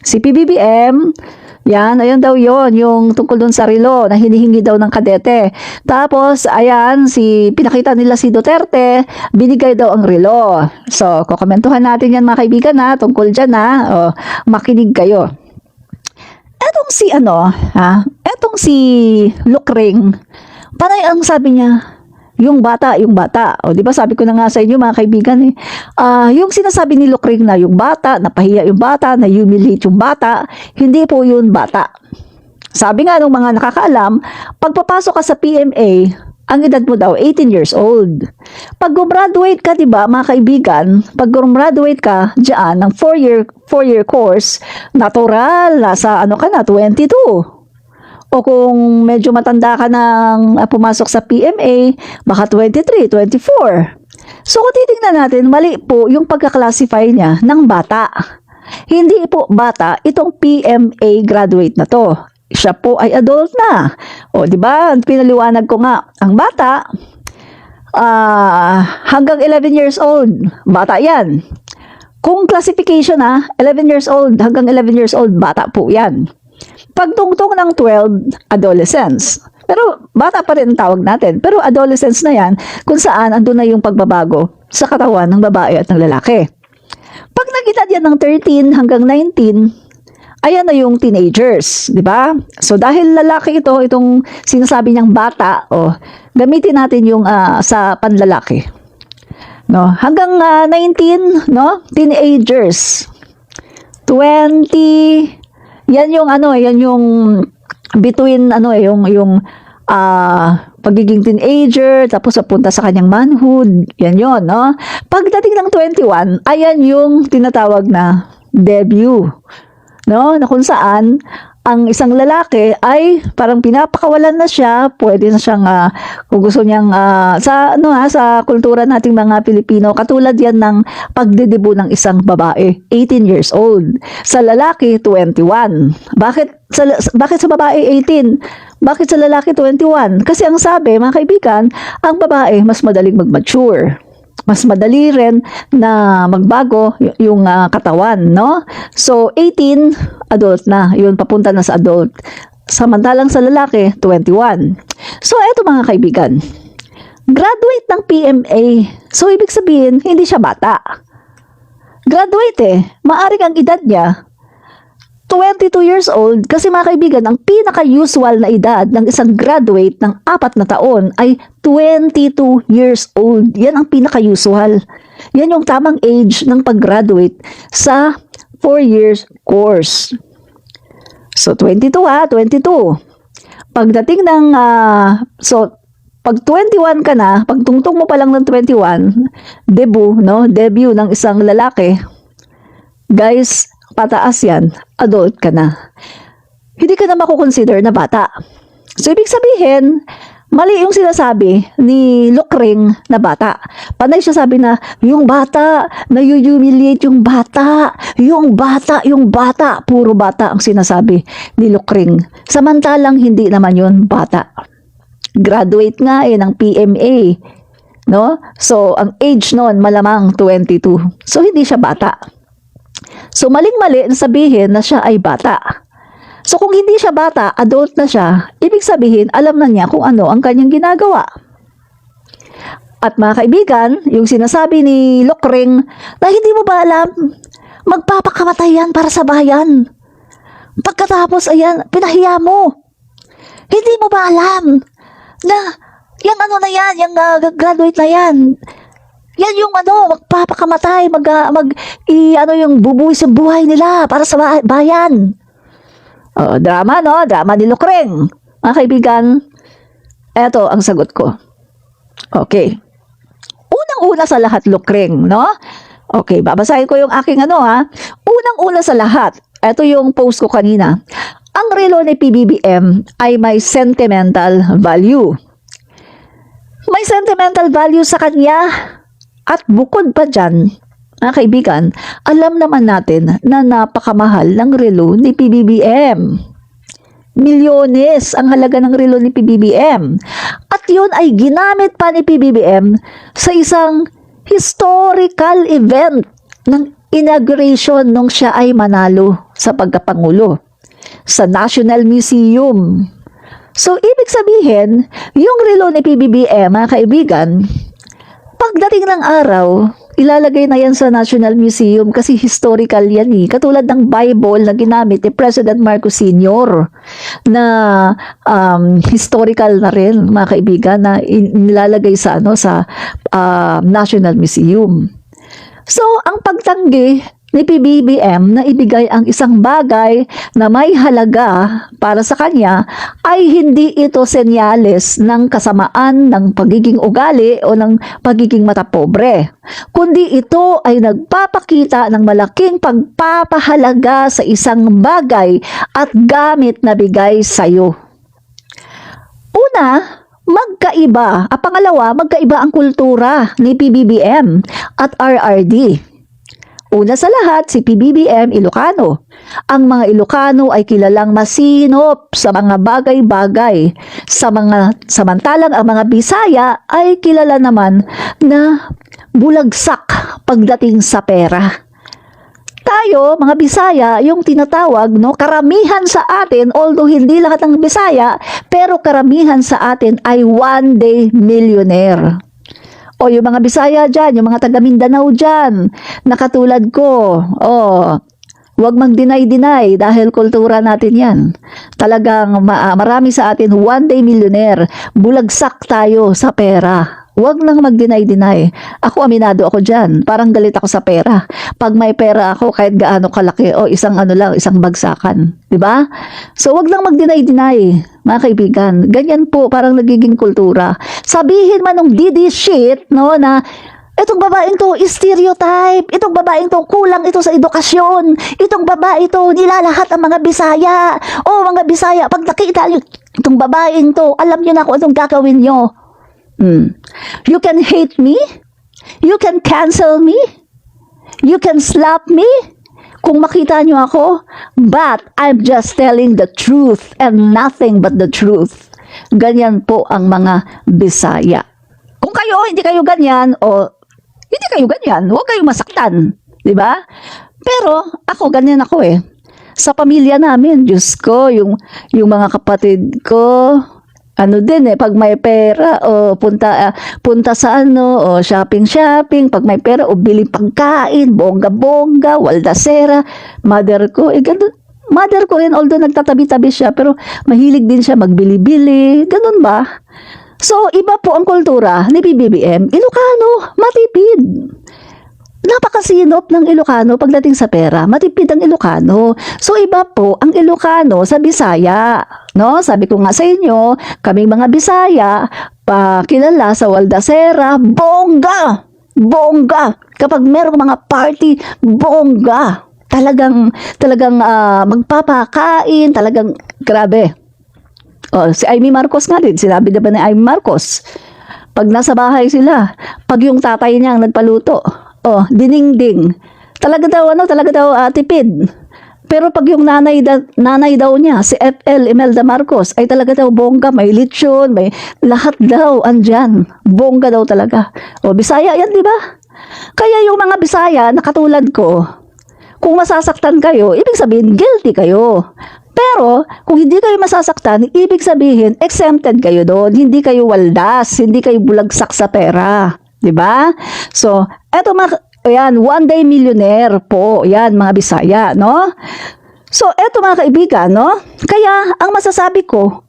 Si PBBM, yan, ayan daw yon yung tungkol dun sa relo na hinihingi daw ng kadete. Tapos, ayan, pinakita nila si Duterte, binigay daw ang relo. So, kukomentuhan natin yan mga kaibigan ha, tungkol dyan ha, makinig kayo. Etong si Lukring, panay ang sabi niya, yung bata. O, di ba sabi ko na nga sa inyo mga kaibigan yung sinasabi ni Lukring na yung bata, napahiya yung bata, na humiliate yung bata, hindi po yun bata. Sabi nga ng mga nakakaalam, pagpapasok ka sa PMA, ang edad mo daw 18 years old. Pag gumraduate ka, di ba mga kaibigan, pag gumraduate ka diyan ng 4-year course, natural, nasa 22. O kung medyo matanda ka nang pumasok sa PMA, baka 23, 24. So kung titingnan natin, mali po yung pagka-classify niya ng bata. Hindi po bata itong PMA graduate na to. Siya po ay adult na. O di ba? Pinaliwanag ko nga, ang bata hanggang 11 years old, bata 'yan. Kung classification 11 years old hanggang 11 years old, bata po 'yan. Pagtungtong ng 12, adolescence. Pero bata pa rin ang tawag natin. Pero adolescence na yan kung saan andun na yung pagbabago sa katawan ng babae at ng lalaki. Pag nag-edad yan ng 13 hanggang 19, ayan na yung teenagers, di ba? So dahil lalaki itong sinasabi niyang bata, gamitin natin yung sa panlalaki. No, hanggang 19, no? Teenagers. 20, yan yung yan yung between yung pagiging teenager tapos papunta sa kanyang manhood, yan yon, no? Pagdating ng 21, ayan yung tinatawag na debut, no? Na kung saan ang isang lalaki ay parang pinapakawalan na siya, pwede na siyang kung gusto niyang sa kultura nating mga Pilipino, katulad yan ng pagdedebut ng isang babae, 18 years old. Sa lalaki, 21. Bakit sa babae 18? Bakit sa lalaki 21? Kasi ang sabi, mga kaibigan, ang babae mas madaling mag-mature. Mas madali rin na magbago yung katawan, no? So, 18, adult na. Yun, papunta na sa adult. Samantalang sa lalaki, 21. So, eto mga kaibigan. Graduate ng PMA. So, ibig sabihin, hindi siya bata. Graduate Maaring ang edad niya, 22 years old, kasi mga kaibigan, ang pinaka-usual na edad ng isang graduate ng 4 na taon ay 22 years old. Yan ang pinaka-usual. Yan yung tamang age ng pag-graduate sa 4 years course. So, 22 22. Pagdating ng, pag 21 ka na, pag tungtong mo pa lang ng 21, debut ng isang lalaki, guys, pataas yan, adult ka na. Hindi ka na makukonsider na bata. So, ibig sabihin, mali yung sinasabi ni Lukring na bata. Panay siya sabi na, yung bata, na-humiliate yung bata, puro bata ang sinasabi ni Lukring. Samantalang hindi naman yun bata. Graduate nga ng PMA. No? So, ang age noon malamang 22. So, hindi siya bata. So, maling-mali na sabihin na siya ay bata. So, kung hindi siya bata, adult na siya, ibig sabihin, alam na niya kung ano ang kanyang ginagawa. At mga kaibigan, yung sinasabi ni Lukring, na hindi mo ba alam, magpapakamatay yan para sa bayan. Pagkatapos, ayan, pinahiya mo. Hindi mo ba alam na, yung graduate na yan, yan yung magpapakamatay, yung bubuwis yung buhay nila para sa bayan. Drama, no? Drama ni Lukring. Mga kaibigan, eto ang sagot ko. Okay. Unang-una sa lahat, Lukring, no? Okay, babasahin ko yung aking Unang-una sa lahat, eto yung post ko kanina. Ang relo ni PBBM ay may sentimental value. May sentimental value sa kanya. At bukod pa dyan, mga kaibigan, alam naman natin na napakamahal ng relo ni PBBM. Milyones ang halaga ng relo ni PBBM. At yun ay ginamit pa ni PBBM sa isang historical event ng inauguration nung siya ay manalo sa pagkapangulo sa National Museum. So, ibig sabihin, yung relo ni PBBM, mga kaibigan, pagdating ng araw, ilalagay na yan sa National Museum kasi historical yan eh. Katulad ng Bible na ginamit ni President Marcos Sr. na historical na rin, mga kaibigan, na nilalagay sa National Museum. So, ang pagtanggi ni PBBM na ibigay ang isang bagay na may halaga para sa kanya ay hindi ito senyales ng kasamaan ng pagiging ugali o ng pagiging matapobre, kundi ito ay nagpapakita ng malaking pagpapahalaga sa isang bagay at gamit na bigay sa iyo. Una, magkaiba. Pangalawa, magkaiba ang kultura ni PBBM at RRD. Una sa lahat, si PBBM Ilocano. Ang mga Ilocano ay kilalang masinop sa mga bagay-bagay. Samantalang ang mga Bisaya ay kilala naman na bulagsak pagdating sa pera. Tayo, mga Bisaya, yung tinatawag, karamihan sa atin, although hindi lahat ng Bisaya, pero karamihan sa atin ay one-day millionaire. O yung mga Bisaya dyan, yung mga taga Mindanao dyan, na katulad ko, huwag mag-deny-deny dahil kultura natin yan. Talagang marami sa atin one-day millionaire, bulagsak tayo sa pera. Huwag nang mag-deny-deny. Ako, aminado ako dyan. Parang galit ako sa pera. Pag may pera ako, kahit gaano kalaki, isang isang bagsakan. Diba? So, huwag lang mag-deny-deny, mga kaibigan. Ganyan po, parang nagiging kultura. Sabihin man ng DD shit, na itong babaeng to stereotype, itong babaeng to kulang ito sa edukasyon, itong babae to nilalahat ang mga Bisaya. Mga Bisaya, pag nakita nyo, itong babaeng to, alam nyo na kung anong gagawin nyo. You can hate me, you can cancel me, you can slap me, kung makita nyo ako, but I'm just telling the truth and nothing but the truth. Ganyan po ang mga Bisaya. Kung kayo, hindi kayo ganyan, hindi kayo ganyan, huwag kayong masaktan. Diba? Pero, ako, ganyan ako eh. Sa pamilya namin, Diyos ko, yung mga kapatid ko, pag may pera, punta sa shopping, pag may pera, bili pagkain, bongga-bongga, waldasera, mother ko rin, although nagtatabi-tabi siya, pero mahilig din siya magbili-bili, ganun ba? So, iba po ang kultura ni PBBM, Ilocano, matipid. Napakasinop ng Ilocano pagdating sa pera. Matipid ang Ilocano. So, iba po ang Ilocano sa Bisaya. Sabi ko nga sa inyo, kaming mga Bisaya, kilala sa waldasera, bongga! Bongga! Kapag merong mga party, bongga! Talagang magpapakain, talagang grabe. Si Amy Marcos nga din, sinabi na ba ni Amy Marcos? Pag nasa bahay sila, pag yung tatay niya ang nagpaluto, diningding. Talaga daw tipid. Pero pag yung nanay daw niya, si FL Imelda Marcos, ay talaga daw bongga, may lechon, may lahat daw andyan. Bongga daw talaga. Bisaya yan, di ba? Kaya yung mga Bisaya na katulad ko, kung masasaktan kayo, ibig sabihin guilty kayo. Pero, kung hindi kayo masasaktan, ibig sabihin, exempted kayo doon. Hindi kayo waldas, hindi kayo bulagsak sa pera. Diba? So, eto one day millionaire po. Yan, mga Bisaya, So, eto mga kaibigan, Kaya, ang masasabi ko,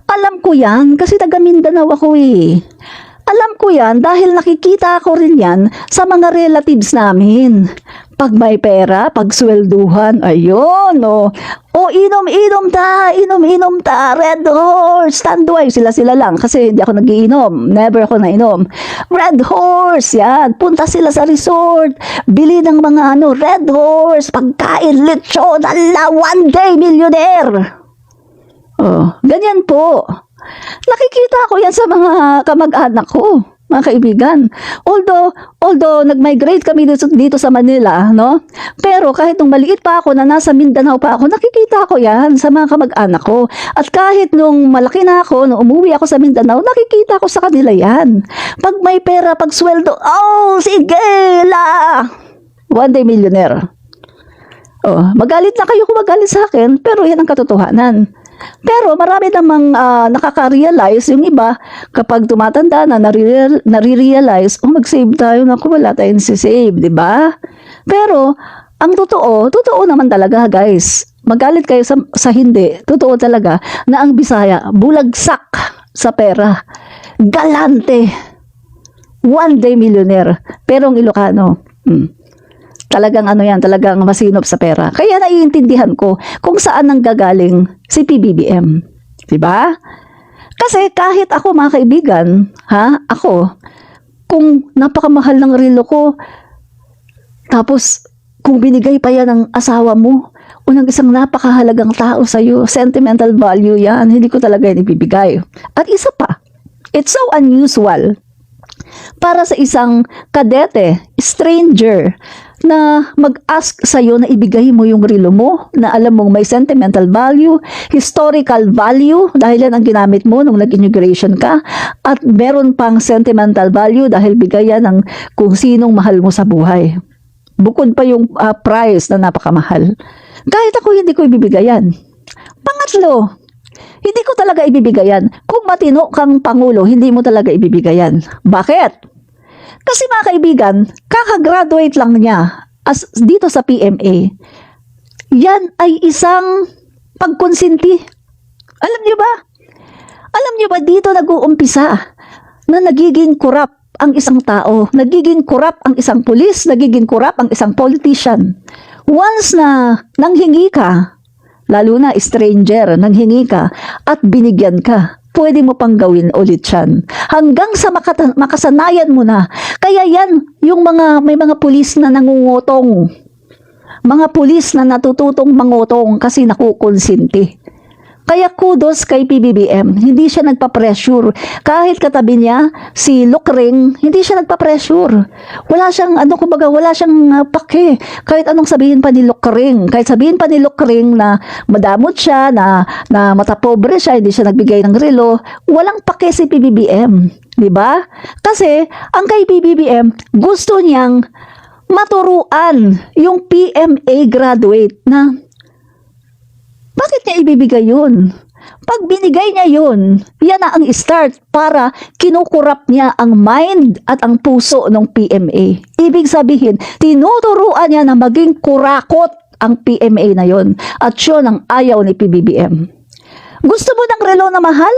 alam ko yan, kasi taga Mindanao ako eh. Alam ko yan dahil nakikita ko rin yan sa mga relatives namin. Pag may pera, pag swelduhan, ayun, inom-inom ta, Red Horse, Tanduay, sila lang, kasi hindi ako nagiinom, never ako nainom. Red Horse, yan, punta sila sa resort, bili ng mga Red Horse, pagkain, lechon, one day millionaire. Ganyan po. Nakikita ko yan sa mga kamag-anak ko, mga kaibigan. Although nag-migrate kami dito sa Manila, Pero kahit nung maliit pa ako na nasa Mindanao pa ako, nakikita ko yan sa mga kamag-anak ko. At kahit nung malaki na ako, nung umuwi ako sa Mindanao, nakikita ko sa kanila yan. Pag may pera, pag sweldo, sige la! One day millionaire. Oh, magalit na kayo kung magalit sa akin, pero yan ang katotohanan. Pero marami namang nakaka-realize, yung iba, kapag tumatanda na, nare-realize, mag-save tayo, naku, wala tayong sisave, di ba? Pero, ang totoo naman talaga, guys. Magalit kayo sa hindi, totoo talaga, na ang Bisaya, bulagsak sa pera. Galante. One day millionaire. Pero ang Ilocano, talagang talagang masinop sa pera. Kaya naiintindihan ko kung saan nang gagaling si PBBM. Diba? Kasi kahit ako, mga kaibigan, ako, kung napakamahal ng relo ko, tapos kung binigay pa yan ng asawa mo, o ng isang napakahalagang tao sa'yo, sentimental value yan, hindi ko talaga yan ibibigay. At isa pa, it's so unusual para sa isang kadete, stranger, na mag-ask sa'yo na ibigay mo yung relo mo, na alam mong may sentimental value, historical value, dahil yan ang ginamit mo nung nag-immigration ka, at meron pang sentimental value dahil bigay yan ng kung sinong mahal mo sa buhay. Bukod pa yung price na napakamahal. Kahit ako, hindi ko ibibigayan. Pangatlo, hindi ko talaga ibibigayan. Kung matino kang Pangulo, hindi mo talaga ibibigayan. Bakit? Kasi mga kaibigan, kakagraduate lang niya dito sa PMA. Yan ay isang pagkonsinti. Alam niyo ba? Alam niyo ba dito nag-uumpisa na nagiging corrupt ang isang tao, nagiging corrupt ang isang pulis, nagiging corrupt ang isang politician. Once na nanghingi ka, lalo na stranger, nanghingi ka at binigyan ka, pwede mo pang gawin ulit yan. Hanggang sa makasanayan mo na. Kaya yan, yung may mga pulis na nangungutong. Mga pulis na natututong mangutong kasi nakukonsinti. Kaya kudos kay PBBM, hindi siya nagpa-pressure. Kahit katabi niya, si Lucring, hindi siya nagpa-pressure. Wala siyang, wala siyang pake. Kahit anong sabihin pa ni Lucring, kahit sabihin pa ni Lucring na madamot siya, na matapobre siya, hindi siya nagbigay ng relo, walang pake si PBBM. Diba? Kasi, ang kay PBBM, gusto niyang maturuan yung PMA graduate na bakit niya ibibigay yun? Pag binigay niya yun, yan na ang start para kinukurap niya ang mind at ang puso ng PMA. Ibig sabihin, tinuturuan niya na maging kurakot ang PMA na yun. At yun ang ayaw ni PBBM. Gusto mo ng relo na mahal?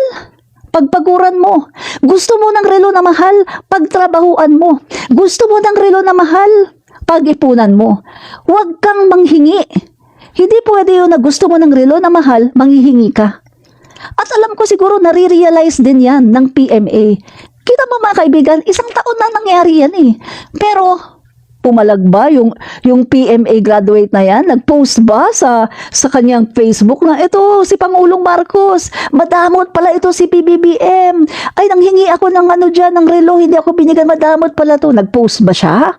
Pagpaguran mo. Gusto mo ng relo na mahal? Pagtrabahuan mo. Gusto mo ng relo na mahal? Pag-ipunan mo. Huwag kang manghingi. Hindi pwede yun na gusto mo ng relo na mahal, manghihingi ka. At alam ko siguro nare-realize din yan ng PMA. Kita mo mga kaibigan, isang taon na nangyari yan eh. Pero pumalag ba yung PMA graduate na yan? Nag-post ba sa kanyang Facebook na ito si Pangulong Marcos, madamot pala ito si PBBM. Ay, nanghingi ako ng ng relo, hindi ako binigyan, madamot pala to. Nag-post ba siya?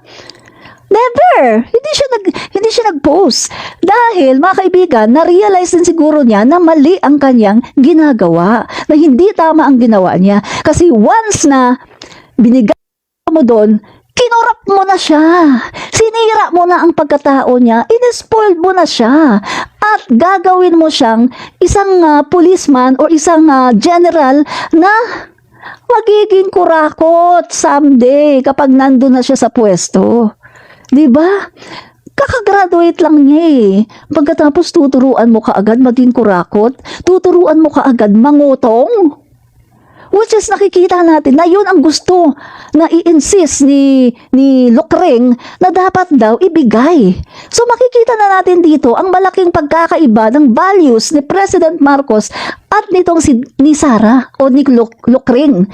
Never! Hindi siya nag-post. Dahil, mga kaibigan, na-realize din siguro niya na mali ang kanyang ginagawa. Na hindi tama ang ginawa niya. Kasi once na binigay mo doon, kinurap mo na siya. Sinira mo na ang pagkatao niya. In-spoiled mo na siya. At gagawin mo siyang isang policeman or isang general na magiging kurakot someday kapag nandun na siya sa pwesto. Diba? Kakagraduate lang niya eh. Pagkatapos tuturuan mo kaagad maging kurakot, tuturuan mo kaagad mangutong. Which is nakikita natin na yun ang gusto na i-insist ni Lucring na dapat daw ibigay. So makikita na natin dito ang malaking pagkakaiba ng values ni President Marcos at nitong ni Sara o ni Lucring.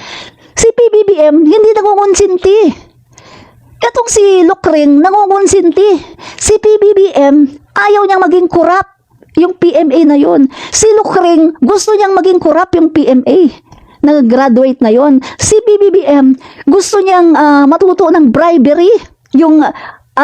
Si PBBM hindi nangungonsinti. Itong si Lucring nangungonsinti. Si PBBM ayaw niyang maging corrupt yung PMA na yun. Si Lucring gusto niyang maging corrupt yung PMA na graduate na yun. Si PBBM gusto niyang matuto ng bribery.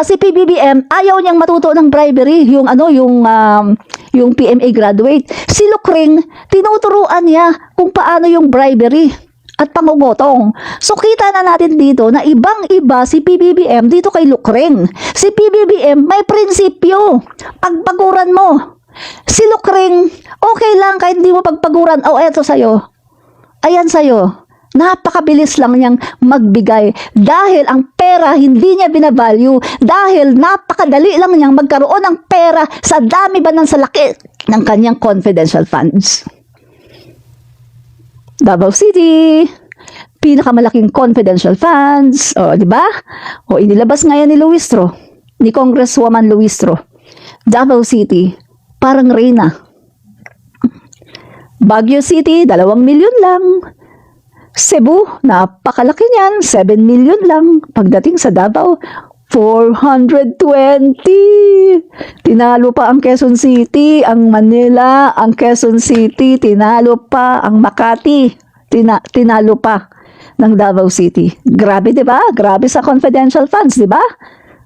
Si PBBM ayaw niyang matuto ng bribery yung PMA graduate. Si Lucring tinuturuan niya kung paano yung bribery. at pangungutong. So kita na natin dito na ibang-iba si PBBM dito kay Lukring. Si PBBM may prinsipyo. Pagpaguran mo. Si Lukring, okay lang kahit hindi mo pagpaguran. Oh, eto sa'yo. Ayan sa'yo. Napakabilis lang niyang magbigay dahil ang pera hindi niya binavalue, dahil napakadali lang niyang magkaroon ng pera sa dami ba ng salaki ng kanyang confidential funds. Davao City, pinakamalaking confidential funds, o di ba? O inilabas ngayon ni Luistro, ni Congresswoman Luistro. Davao City, parang reyna. Baguio City, 2 milyon lang. Cebu, napakalaki niyan, 7 million lang. Pagdating sa Davao, 420. Tinalo pa ang Quezon City, ang Manila, ang Quezon City, tinalo pa ang Makati, tinalo pa ng Davao City. Grabe, 'di ba? Grabe sa confidential funds, 'di ba?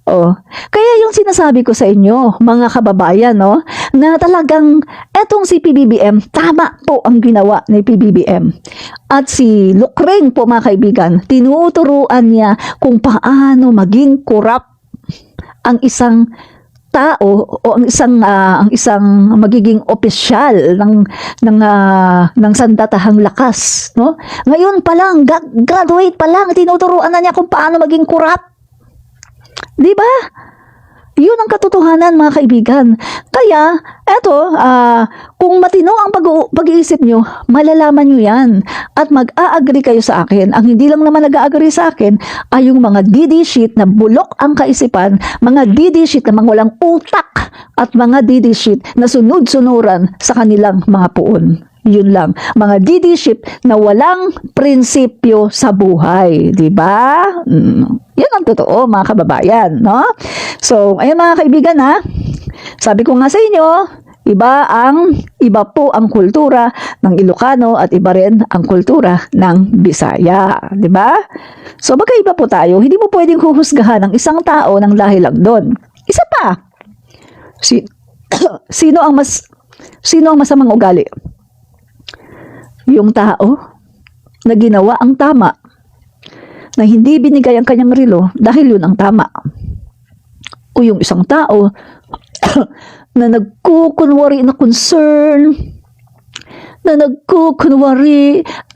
Oh, kaya yung sinasabi ko sa inyo, mga kababayan, no, na talagang etong si PBBM, tama po ang ginawa ni PBBM. At si Lukring po, mga kaibigan, tinuturuan niya kung paano maging corrupt ang isang tao o ang isang magiging opisyal ng sandatahang lakas, no? Ngayon pa lang, graduate pa lang, tinuturuan na niya kung paano maging corrupt. Di ba? Yun ang katotohanan, mga kaibigan. Kaya, eto, kung matino ang pag-iisip nyo, malalaman nyo yan. At mag-a-agree kayo sa akin. Ang hindi lang naman nag-a-agree sa akin ay yung mga DD sheet na bulok ang kaisipan, mga DD sheet na mga walang utak, at mga DD sheet na sunod-sunuran sa kanilang mga puon. Yun lang. Mga DD sheet na walang prinsipyo sa buhay. Diba? Yan ang totoo, mga kababayan. No? So, ayun mga kaibigan, ha? Sabi ko nga sa inyo, iba po ang kultura ng Ilocano at iba rin ang kultura ng Bisaya. Diba? So, magkaiba po tayo. Hindi mo pwedeng huhusgahan ng isang tao ng lahi lang doon. Isa pa. Sino ang masamang ugali? Yung tao na ginawa ang tama, na hindi binigay ang kanyang relo dahil yun ang tama. O yung isang tao na nagkukunwari na concern, na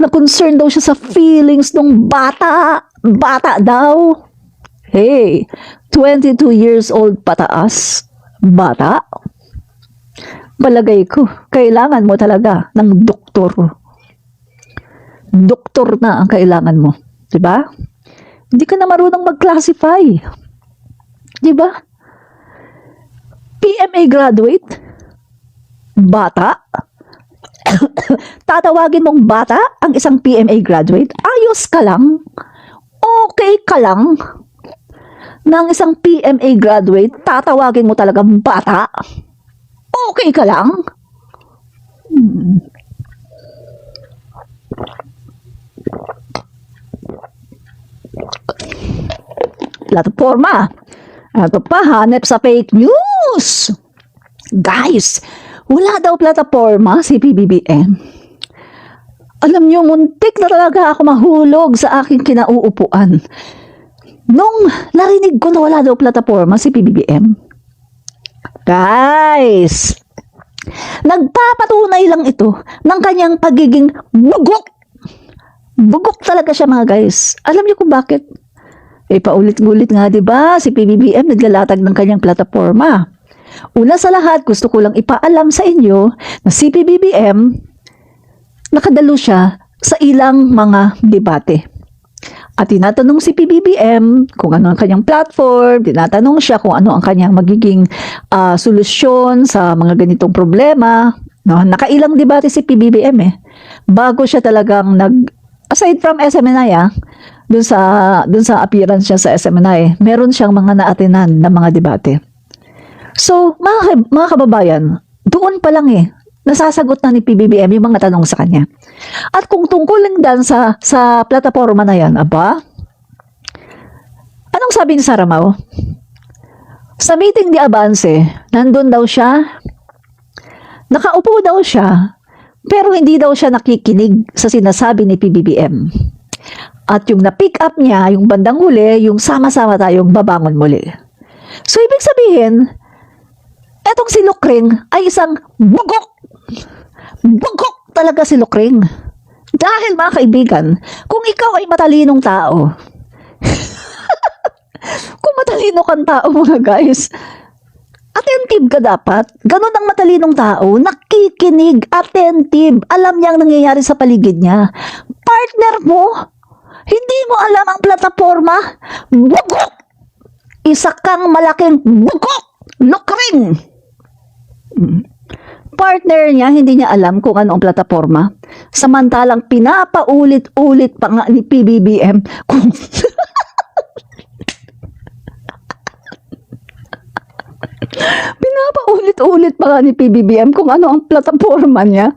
concern daw siya sa feelings ng bata daw. Hey, 22 years old pataas, bata. Palagay ko, kailangan mo talaga ng doktor. Doktor na ang kailangan mo. Diba? Hindi ka na marunong mag-classify. Diba? PMA graduate? Bata? Tatawagin mong bata ang isang PMA graduate? Ayos ka lang? Okay ka lang? Nang isang PMA graduate, tatawagin mo talagang bata? Okay ka lang? Plataforma. Ito pa, hanep sa fake news. Guys, wala daw plataforma si PBBM. Alam nyo, muntik na talaga ako mahulog sa aking kinauupuan nung narinig ko na wala daw plataforma si PBBM. Guys, nagpapatunay lang ito ng kanyang pagiging bugok. Bugok talaga siya, mga guys. Alam niyo kung bakit? Paulit-ulit nga, diba? Si PBBM naglalatag ng kanyang plataforma. Una sa lahat, gusto ko lang ipaalam sa inyo na si PBBM nakadalo siya sa ilang mga debate. At tinatanong si PBBM kung ano ang kanyang platform, tinatanong siya kung ano ang kanyang magiging solusyon sa mga ganitong problema. No, nakailang debate si PBBM bago siya talagang aside from SMNI, dun sa appearance niya sa SMNI, meron siyang mga naatenan na mga debate. So, mga kababayan, doon pa lang nasasagot na ni PBBM yung mga tanong sa kanya. At kung tungkol lang dan sa plataforma na yan, anong sabi ni Sara Mau? Sa meeting di Avance, nandun daw siya, nakaupo daw siya, pero hindi daw siya nakikinig sa sinasabi ni PBBM. At yung na-pick up niya, yung bandang huli, yung sama-sama tayong babangon muli. So, ibig sabihin, etong si Lukring ay isang bugok. Bugok talaga si Lukring. Dahil mga kaibigan, kung ikaw ay matalinong tao, kung matalino kang tao mga guys, attentive ka dapat. Ganon ang matalinong tao, nakikinig, attentive, alam niya ang nangyayari sa paligid niya. Partner mo, hindi mo alam ang plataforma, bugok! Isa kang malaking bugok! Lukring! Partner niya, hindi niya alam kung ano ang plataforma. Samantalang pinapaulit-ulit pa nga ni PBBM kung pinapaulit-ulit pa nga ni PBBM kung ano ang plataforma niya.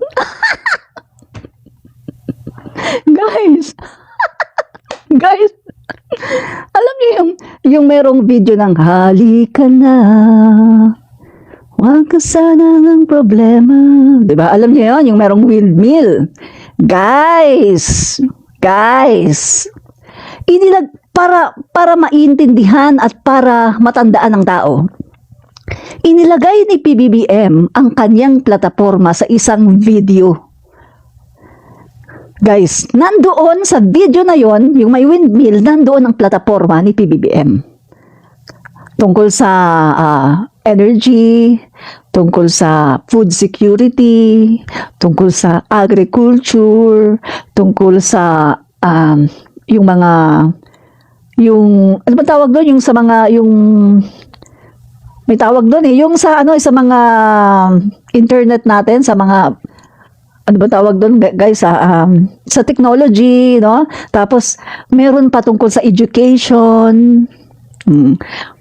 Guys, guys, alam niyo yung merong video ng halika na, wag ka sana ng problema. Diba? Alam niyo yun, yung merong windmill. Guys, para maintindihan at para matandaan ng tao, inilagay ni PBBM ang kanyang plataforma sa isang video. Guys, nandoon sa video na yon, yung may windmill, nandoon ang plataforma ni PBBM. Tungkol sa energy, tungkol sa food security, tungkol sa agriculture, tungkol sa yung mga, ano ba tawag doon? Yung sa mga, may tawag doon yung sa sa mga internet natin, sa mga, ano ba tawag doon guys, sa technology, no? Tapos meron pa tungkol sa education.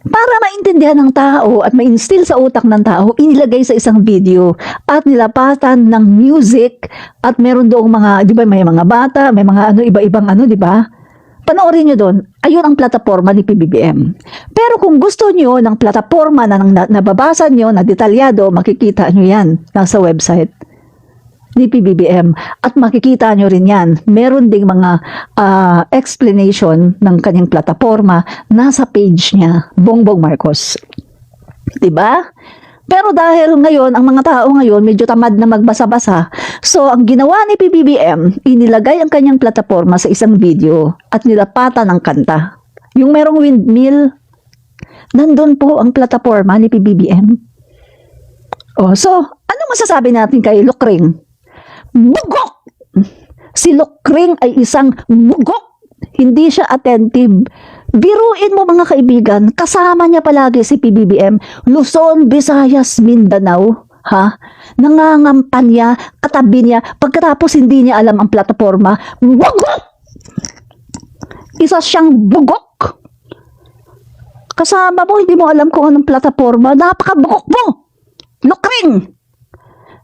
Para maintindihan ng tao at ma-instill sa utak ng tao, inilagay sa isang video at nilapatan ng music at meron doong mga, di ba, may mga bata, may mga iba-ibang di ba? Panoorin nyo doon, ayun ang plataforma ni PBBM. Pero kung gusto nyo ng plataforma na nababasa nyo, na detalyado, makikita nyo yan, nasa website ni PBBM. At makikita nyo rin yan. Meron ding mga explanation ng kanyang plataforma nasa page niya, Bongbong Marcos. Diba? Pero dahil ngayon, ang mga tao ngayon medyo tamad na magbasa-basa, so ang ginawa ni PBBM, inilagay ang kanyang plataforma sa isang video at nilapatan ng kanta. Yung merong windmill, nandun po ang plataforma ni PBBM. So, ano masasabi natin kay Lukring? Bugok! Si Lukring ay isang bugok. Hindi siya attentive. Biruin mo mga kaibigan, kasama niya palagi si PBBM, Luzon, Visayas, Mindanao. Nangangampan niya, katabi niya, pagkatapos hindi niya alam ang plataforma. Bugok! Isa siyang bugok. Kasama mo, hindi mo alam kung anong plataforma. Napakabugok mo! Lukring!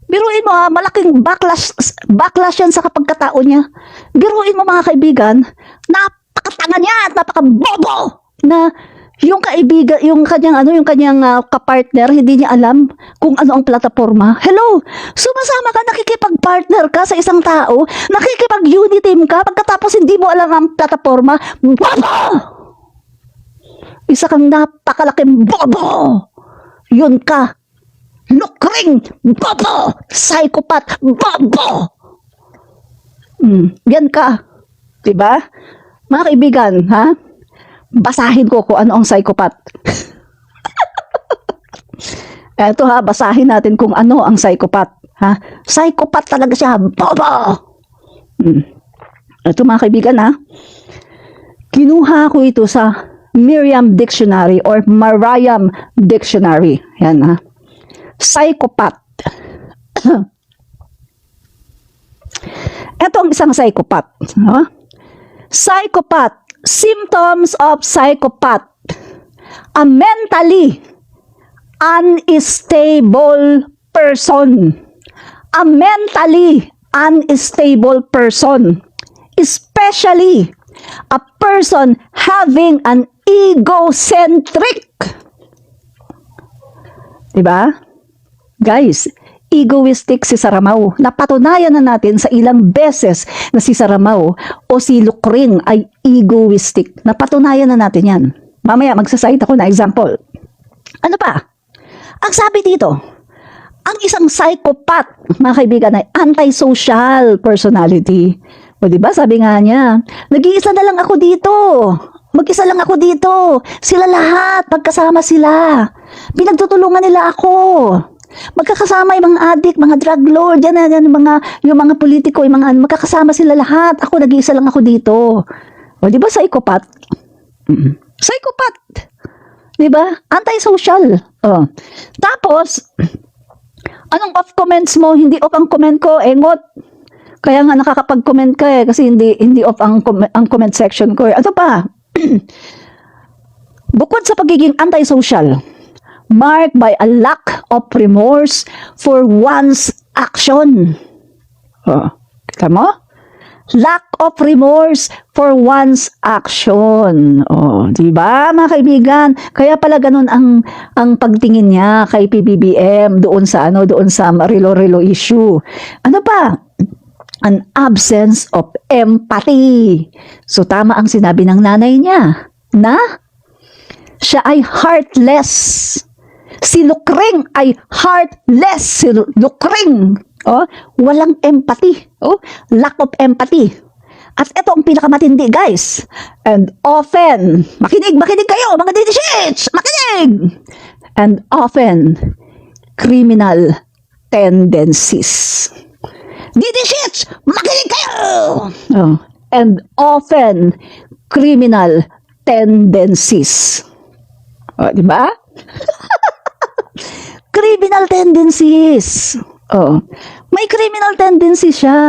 Biruin mo malaking backlash yan sa kapagkatao niya. Biruin mo mga kaibigan, napakatanga niya at napakabobo na yung kaibigan, yung kanyang kapartner, hindi niya alam kung ano ang plataforma. Hello, sumasama ka, nakikipag-partner ka sa isang tao, nakikipag-unity team ka, pagkatapos hindi mo alam ang plataforma. Bobo! Isa kang napakalaking bobo. Yun ka. Lukring, bobo, psychopath, bobo. Yan ka. Diba? Mga kaibigan, basahin ko kung ano ang psychopath. Eto basahin natin kung ano ang psychopath. Psychopath talaga siya, bobo. Eto mga kaibigan, kinuha ko ito sa Merriam Dictionary or Mariam Dictionary. Yan, psychopath. Ito ang isang psychopath. Psychopath. Symptoms of psychopath. A mentally unstable person. A mentally unstable person. Especially a person having an egocentric. Diba? Guys, egoistic si Saramaw. Napatunayan na natin sa ilang beses na si Saramaw o si Lukring ay egoistic. Napatunayan na natin yan. Mamaya magsasite ako na example. Ano pa? Ang sabi dito, ang isang psychopath, mga kaibigan, ay antisocial personality. O diba, sabi nga niya, nag-iisa na lang ako dito. Mag-isa lang ako dito. Sila lahat, magkasama sila. Pinagtutulungan nila ako. Magkakasama yung mga adik, mga drug lord, yan, yung mga politiko, yung mga magkakasama sila lahat. Ako, nag-iisa lang ako dito. O diba, psychopath? Psychopath. Diba? Antisocial. O. Tapos, anong off comments mo? Hindi off ang comment ko, engot. Kaya nga nakakapag-comment ka kasi hindi off ang comment section ko. Ano pa? Bukod sa pagiging antisocial, marked by a lack of remorse for one's action. Kita mo? Lack of remorse for one's action. Di ba, mga kaibigan? Kaya pala ganun ang pagtingin niya kay PBBM doon sa Rilo-Rilo issue. Ano pa? An absence of empathy. So tama ang sinabi ng nanay niya na siya ay heartless. Si Lukring ay heartless. Si Lukring, walang empathy. Lack of empathy. At ito ang pinakamatindi, guys. And often, makinig kayo, mga didishits! Makinig! And often, criminal tendencies. Didishits! Makinig kayo! And often, criminal tendencies. Diba? Criminal tendencies. May criminal tendency siya.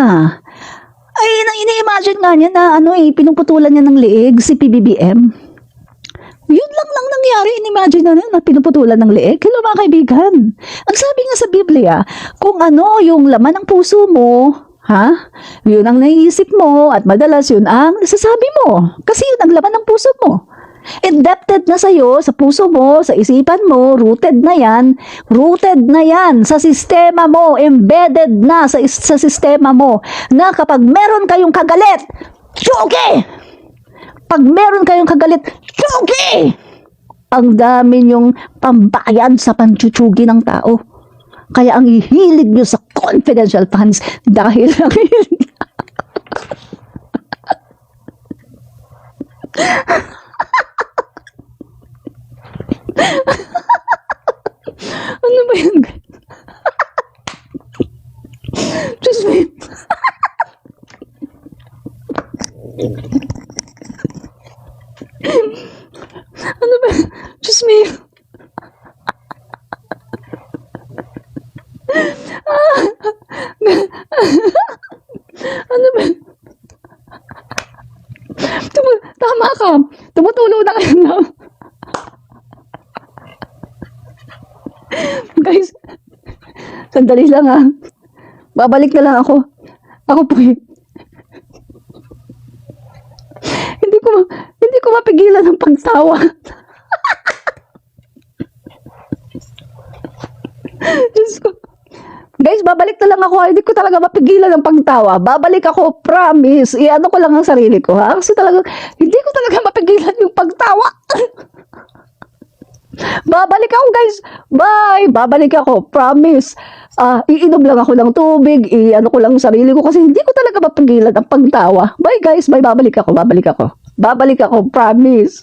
Ay, ini-imagine nga niya na pinuputulan niya ng leeg si PBBM. Yun lang nangyari, in-imagine na pinuputulan ng leeg. Hello mga kaibigan. Ang sabi nga sa Biblia, kung yung laman ng puso mo, yun ang naiisip mo at madalas yun ang nasasabi mo. Kasi yun ang laman ng puso mo. Indebted na sa'yo, sa puso mo, sa isipan mo, rooted na yan sa sistema mo, embedded na sa sistema mo, na kapag meron kayong kagalit, tsugi! Pag meron kayong kagalit, tsugi! Ang dami niyong pambayad sa panchuchugi ng tao. Kaya ang hihilig niyo sa confidential funds dahil ang ano ba yan? Just wait. Ano ba? Just me. Ano ba? Tama ka. Tumutulo na kayo na. Guys, sandali lang babalik na lang ako. Ako po hindi ko mapigilan ng pagtawa. Diyos ko. Guys, babalik na lang ako. Hindi ko talaga mapigilan ng pagtawa. Babalik ako, promise. Iano ko lang ang sarili ko, Kasi talaga, hindi ko talaga mapigilan yung pagtawa. Babalik ako, guys. Bye. Babalik ako, promise. Iinom lang ako ng tubig. Iano ko lang ang sarili ko kasi hindi ko talaga mapigilan ang pagtawa. Bye, guys. Bye. Babalik ako, promise.